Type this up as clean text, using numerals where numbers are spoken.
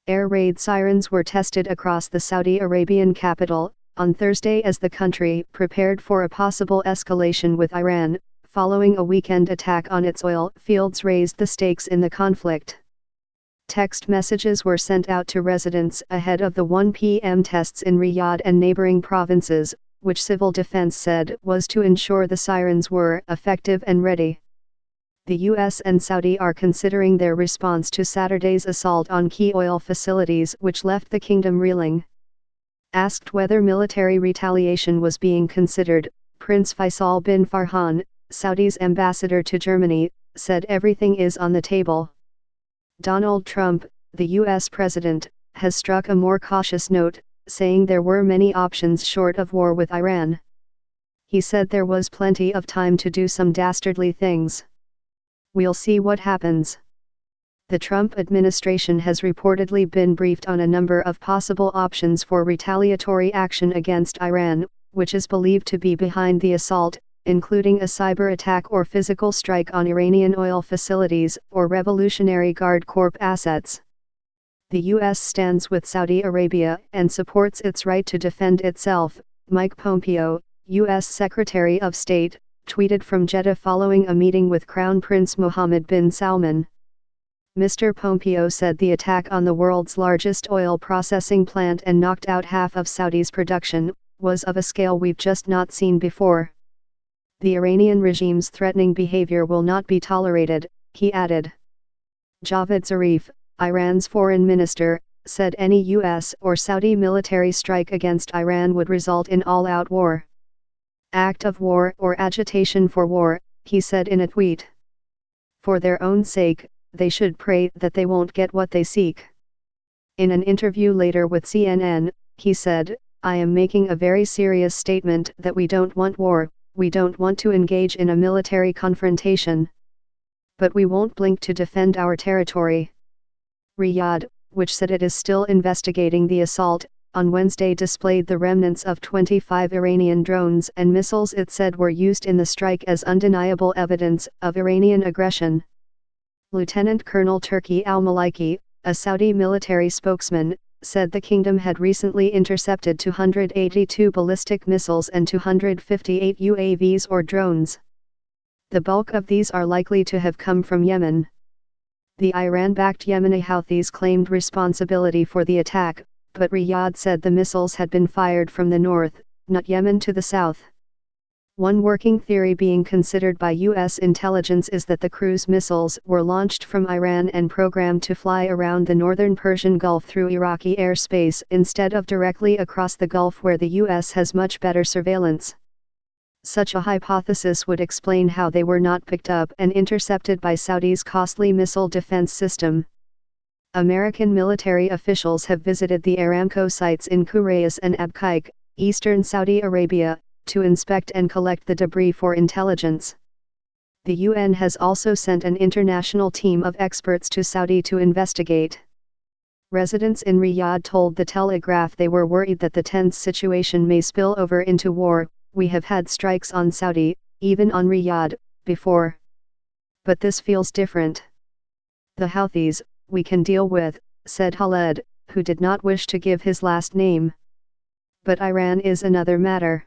Air raid sirens were tested across the Saudi Arabian capital on Thursday as the country prepared for a possible escalation with Iran, following a weekend attack on its oil fields raised the stakes in the conflict. Text messages were sent out to residents ahead of the 1 p.m. tests in Riyadh and neighboring provinces, which civil defense said was to ensure the sirens were effective and ready. The U.S. and Saudi are considering their response to Saturday's assault on key oil facilities, which left the kingdom reeling. Asked whether military retaliation was being considered, Prince Faisal bin Farhan, Saudi's ambassador to Germany, said everything is on the table. Donald Trump, the U.S. president, has struck a more cautious note, saying there were many options short of war with Iran. He said there was plenty of time to do some dastardly things. We'll see what happens. The Trump administration has reportedly been briefed on a number of possible options for retaliatory action against Iran, which is believed to be behind the assault, including a cyber attack or physical strike on Iranian oil facilities or Revolutionary Guard Corps assets. The U.S. stands with Saudi Arabia and supports its right to defend itself, Mike Pompeo, U.S. Secretary of State, tweeted from Jeddah following a meeting with Crown Prince Mohammed bin Salman. Mr. Pompeo said the attack on the world's largest oil processing plant and knocked out half of Saudi's production was of a scale we've just not seen before. The Iranian regime's threatening behavior will not be tolerated, he added. Javad Zarif, Iran's foreign minister, said any U.S. or Saudi military strike against Iran would result in all-out war. Act of war or agitation for war, he said in a tweet. For their own sake, they should pray that they won't get what they seek. In an interview later with CNN, he said, I am making a very serious statement that we don't want war, we don't want to engage in a military confrontation. But we won't blink to defend our territory. Riyadh, which said it is still investigating the assault, on Wednesday displayed the remnants of 25 Iranian drones and missiles it said were used in the strike as undeniable evidence of Iranian aggression. Lieutenant Colonel Turki al-Maliki, a Saudi military spokesman, said the kingdom had recently intercepted 282 ballistic missiles and 258 UAVs or drones. The bulk of these are likely to have come from Yemen. The Iran-backed Yemeni Houthis claimed responsibility for the attack, but Riyadh said the missiles had been fired from the north, not Yemen to the south. One working theory being considered by U.S. intelligence is that the cruise missiles were launched from Iran and programmed to fly around the northern Persian Gulf through Iraqi airspace instead of directly across the Gulf where the U.S. has much better surveillance. Such a hypothesis would explain how they were not picked up and intercepted by Saudi's costly missile defense system. American military officials have visited the Aramco sites in Quraysh and Abqaiq, eastern Saudi Arabia, to inspect and collect the debris for intelligence. The UN has also sent an international team of experts to Saudi to investigate. Residents in Riyadh told The Telegraph they were worried that the tense situation may spill over into war. We have had strikes on Saudi, even on Riyadh, before. But this feels different. The Houthis, we can deal with, said Khaled, who did not wish to give his last name. But Iran is another matter.